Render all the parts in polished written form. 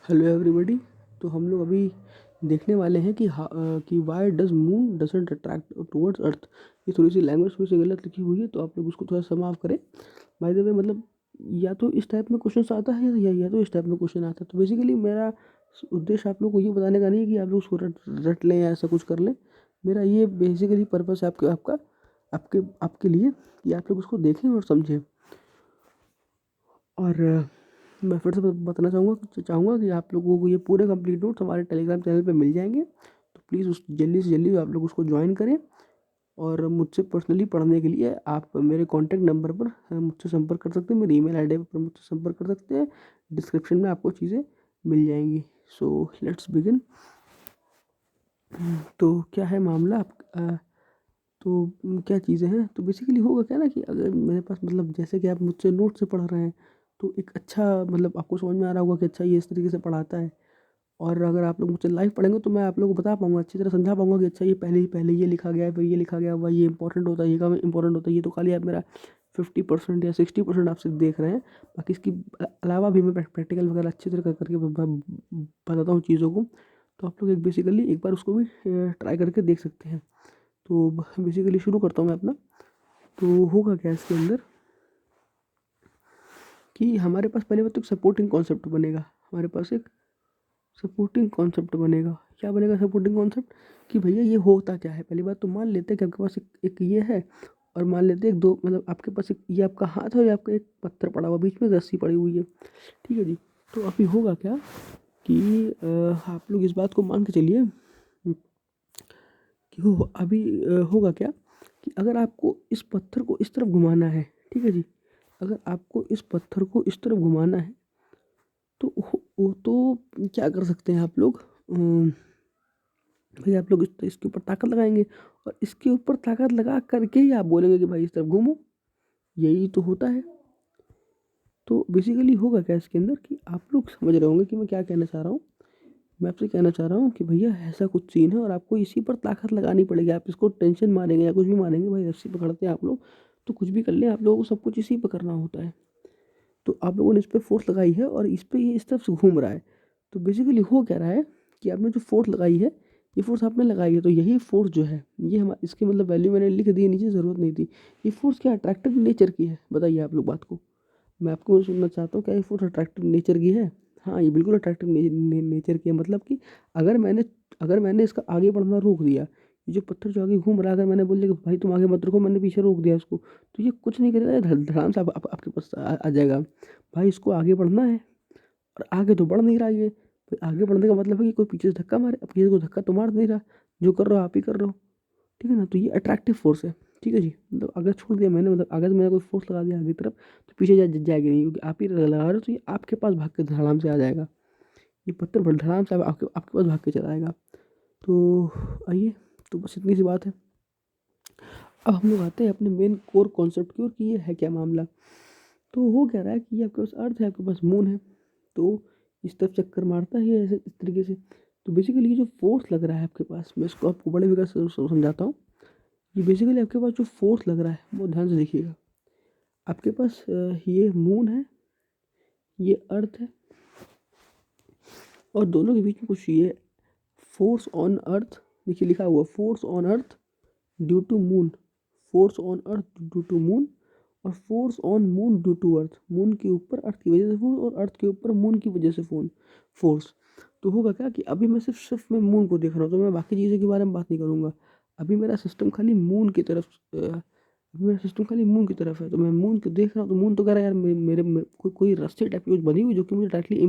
Hello everybody. तो हम लोग अभी देखने वाले हैं कि why does moon doesn't attract towards अर्थ। ये थोड़ी सी लैंग्वेज थोड़ी सी गलत लिखी हुई है, तो आप लोग उसको थोड़ा सा माफ करें। बाय द वे, मतलब या तो इस टाइप में क्वेश्चन आता है या तो इस टाइप में क्वेश्चन आता है। तो बेसिकली मेरा उद्देश्य आप लोग को ये बताने का नहीं है कि आप लोग उसको रट रट लें या ऐसा कुछ कर लें। मेरा ये बेसिकली पर्पस है आपके आपके लिए कि आप लोग उसको देखें और समझें। और मैं फिर से बताना चाहूँगा कि आप लोगों को ये पूरे कंप्लीट नोट्स हमारे टेलीग्राम चैनल पे मिल जाएंगे। तो प्लीज़ उस जल्दी से जल्दी आप लोग उसको ज्वाइन करें। और मुझसे पर्सनली पढ़ने के लिए आप मेरे कॉन्टैक्ट नंबर पर मुझसे संपर्क कर सकते हैं। मेरी ईमेल आईडी पर मुझसे संपर्क कर सकते हैं। डिस्क्रिप्शन में आपको चीज़ें मिल जाएंगी। So let's begin. तो क्या है मामला क्या चीज़ें हैं। तो बेसिकली होगा क्या ना कि अगर मेरे पास मतलब जैसे कि आप मुझसे नोट से पढ़ रहे हैं, तो एक अच्छा मतलब आपको समझ में आ रहा होगा कि अच्छा ये इस तरीके से पढ़ाता है। और अगर आप लोग मुझसे लाइव पढ़ेंगे तो मैं आप लोगों को बता पाऊंगा, अच्छी तरह समझा पाऊंगा कि अच्छा ये पहले ये लिखा गया है, फिर ये लिखा गया हुआ, ये इंपॉर्टेंट होता है, ये कम इंपॉर्टेंट होता है। ये तो खाली आप मेरा 50% या 60% आपसे देख रहे हैं। बाकी इसकी अलावा भी मैं प्रैक्टिकल वगैरह अच्छी तरह करके बताता हूँ चीज़ों को। तो आप लोग बेसिकली एक बार उसको भी ट्राई करके देख सकते हैं। तो बेसिकली शुरू करता हूँ मैं अपना। तो होगा क्या इसके अंदर कि हमारे पास पहले बात तो सपोर्टिंग कॉन्सेप्ट बनेगा। हमारे पास एक सपोर्टिंग कॉन्सेप्ट बनेगा। क्या बनेगा सपोर्टिंग कॉन्सेप्ट? कि भैया ये होता क्या है। पहली बात तो मान लेते हैं कि आपके पास एक ये है, और मान लेते हैं एक दो मतलब आपके पास एक ये आपका हाथ है और ये आपका एक पत्थर पड़ा हुआ, बीच में रस्सी पड़ी हुई है। ठीक है जी। तो अभी होगा क्या कि आप लोग इस बात को मान के चलिए कि होगा क्या कि अगर आपको इस पत्थर को इस तरफ घुमाना है, ठीक है जी, अगर आपको इस पत्थर को इस तरफ घुमाना है तो वो तो क्या कर सकते हैं आप लोग। भाई आप लोग इसके ऊपर ताकत लगाएंगे, और इसके ऊपर ताकत लगा करके ही आप बोलेंगे कि भाई इस तरफ घूमो। यही तो होता है। तो बेसिकली होगा क्या इसके अंदर कि आप लोग समझ रहे होंगे कि मैं क्या कहना चाह रहा हूँ। मैं आपसे कहना चाह रहा हूँ कि भैया ऐसा कुछ सीन है और आपको इसी पर ताकत लगानी पड़ेगी। आप इसको टेंशन मारेंगे या कुछ भी मारेंगे, भाई रस्सी पकड़ते हैं आप लोग, तो कुछ भी कर ले आप लोगों को सब कुछ इसी पर करना होता है। तो आप लोगों ने इस पर फोर्स लगाई है और इस पर ये इस तरफ से घूम रहा है। तो बेसिकली हो क्या रहा है कि आपने जो फोर्स लगाई है, ये फोर्स आपने लगाई है, तो यही फोर्स जो है ये हम इसकी मतलब वैल्यू मैंने लिख दी है नीचे, ज़रूरत नहीं थी। ये फोर्स क्या अट्रैक्टिव नेचर की है? बताइए आप लोग बात को। मैं आपको सुनना चाहता हूँ, क्या ये फोर्स अट्रैक्टिव नेचर की है? हाँ, ये बिल्कुल अट्रैक्टिव नेचर की है। मतलब कि अगर मैंने अगर मैंने इसका आगे बढ़ना रोक दिया, ये जो पत्थर जो आगे घूम रहा है, अगर मैंने बोल दिया कि भाई तुम आगे मत रुको, मैंने पीछे रोक दिया इसको, तो ये कुछ नहीं करेगा, ये धड़ाम से आपके पास आ जाएगा। भाई इसको आगे बढ़ना है और आगे तो बढ़ नहीं रहा ये। भाई आगे बढ़ने का मतलब है कि कोई पीछे से धक्का मारे, अब किसी को धक्का तो मार नहीं रहा, जो कर रहे हो आप ही कर रहे हो। ठीक है ना। तो ये अट्रैक्टिव फोर्स है। ठीक है जी। मतलब अगर छोड़ दिया मैंने, मतलब अगर मैंने कोई फोर्स लगा दिया आगे की तरफ, तो पीछे जाएगी नहीं, क्योंकि आप ही लगा रहे हो, तो ये आपके पास भाग के धड़ाम से आ जाएगा। ये पत्थर धड़ाम से आपके आपके पास भाग के चला आएगा। तो आइए, तो बस इतनी सी बात है। अब हम लोग आते हैं अपने मेन कोर कॉन्सेप्ट की ओर कि ये है क्या मामला। तो हो क्या रहा है कि ये आपके पास अर्थ है, आपके पास मून है, तो इस तरफ चक्कर मारता है ऐसे इस तरीके से। तो बेसिकली ये जो फोर्स लग रहा है आपके पास, मैं इसको आपको बड़े विकास से समझाता हूँ। ये बेसिकली आपके पास जो फोर्स लग रहा है वो ध्यान से देखिएगा। आपके पास ये मून है, ये अर्थ है, और दोनों के बीच में कुछ ये फोर्स ऑन अर्थ, देखिए लिखा हुआ force on earth due to moon, force on earth due to moon, और force on moon due to earth. Moon के ऊपर अर्थ की वजह से फोर्स, और अर्थ के ऊपर मून की वजह से फोर्स। तो होगा क्या कि अभी मैं सिर्फ मैं मून को देख रहा हूँ, तो मैं बाकी चीज़ों के बारे में बात नहीं करूँगा। अभी मेरा सिस्टम खाली मून की तरफ अभी मेरा सिस्टम खाली मून की तरफ है, तो मैं मून को देख रहा हूँ। तो मून तो कह रहा है यार कोई रस्सी टाइप की कुछ बनी हुई जो कि मुझे डायरेक्टली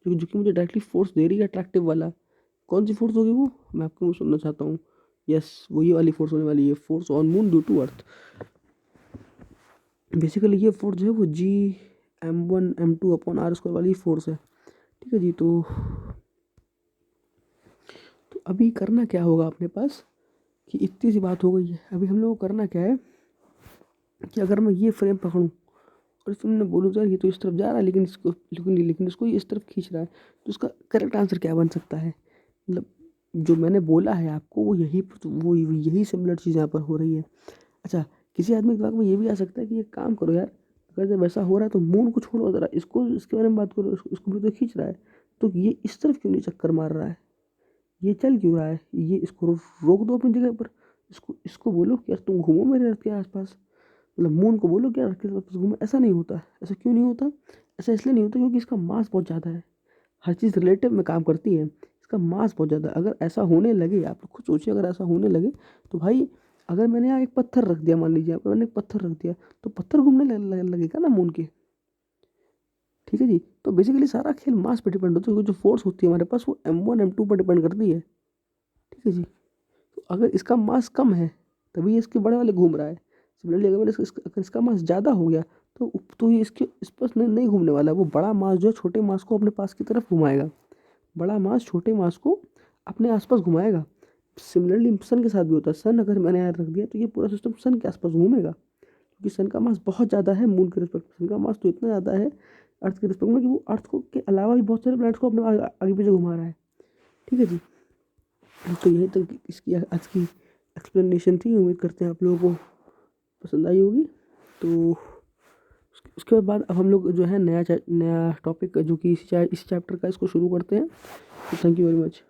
जो कि मुझे डायरेक्टली फोर्स दे रही है अट्रैक्टिव वाला। कौन सी फोर्स होगी वो, मैं आपको सुनना चाहता हूँ। यस, वही वाली फोर्स होने वाली है, force on moon due to earth. Basically ये फोर्स जो है वो G m1 m2/r² वाली फोर्स है। ठीक है जी। तो अभी करना क्या होगा अपने पास कि इतनी सी बात हो गई है। अभी हम लोग को करना क्या है कि अगर मैं ये फ्रेम पकड़ूँ और इसमें मैं बोलूँ यार ये तो इस तरफ जा रहा है, लेकिन इसको ये इस तरफ खींच रहा है, तो इसका करेक्ट आंसर क्या बन सकता है? मतलब जो मैंने बोला है आपको वो यही सिमिलर चीज़ यहाँ पर हो रही है। अच्छा, किसी आदमी के दिमाग में ये भी आ सकता है कि एक काम करो यार, अगर जब ऐसा हो रहा है तो मून को छोड़ो ज़रा, इसको इसके बारे में बात करो, इसको भी तो खींच रहा है। तो ये इस तरफ क्यों नहीं चक्कर मार रहा है, ये चल क्यों रहा है, ये इसको रोक दो अपनी जगह पर। इसको इसको बोलो कि यार तुम घूमो मेरे अर्थ के आसपास, मतलब मून को बोलो कि यार अर्थ के आसपास घूमो। ऐसा नहीं होता। ऐसा क्यों नहीं होता? ऐसा इसलिए नहीं होता क्योंकि इसका मास बहुत ज़्यादा है। हर चीज़ रिलेटिव में काम करती है, इसका मास बहुत ज़्यादा है। अगर ऐसा होने लगे, आप लोग खुद सोचिए, अगर ऐसा होने लगे तो भाई, अगर मैंने यहाँ एक पत्थर रख दिया, मान लीजिए यहाँ पर मैंने एक पत्थर रख दिया, तो पत्थर घूमने लगेगा ना मून के। ठीक है जी। तो बेसिकली सारा खेल मास पे डिपेंड होता है, क्योंकि जो फोर्स होती है हमारे पास वो M1 M2 पर डिपेंड करती है। ठीक है जी। तो अगर इसका मास कम है तभी ये इसके बड़े वाले घूम रहा है। सिमिलरली अगर अगर इसका मास ज़्यादा हो गया तो ये इसके इस पास नहीं घूमने वाला है। वो बड़ा मास जो है छोटे मास को अपने पास की तरफ घुमाएगा, बड़ा मास छोटे मास को अपने आसपास घुमाएगा। सिमिलरली सन के साथ भी होता है। सन अगर मैंने यहाँ रख दिया तो ये पूरा सिस्टम सन के आसपास घूमेगा, क्योंकि सन का मास बहुत ज़्यादा है मून के रिस्पेक्ट। सन का मास तो इतना ज़्यादा है अर्थ के रिस्पेक्ट में कि वो अर्थ को के अलावा भी बहुत सारे प्लैनेट्स को अपने आगे पीछे घुमा रहा है। ठीक है जी। तो यही तक इसकी आज की एक्सप्लेनेशन थी। उम्मीद करते हैं आप लोगों को पसंद आई होगी। तो उसके बाद अब हम लोग जो है नया टॉपिक जो कि इस चैप्टर का, इसको शुरू करते हैं। तो थैंक यू वेरी मच।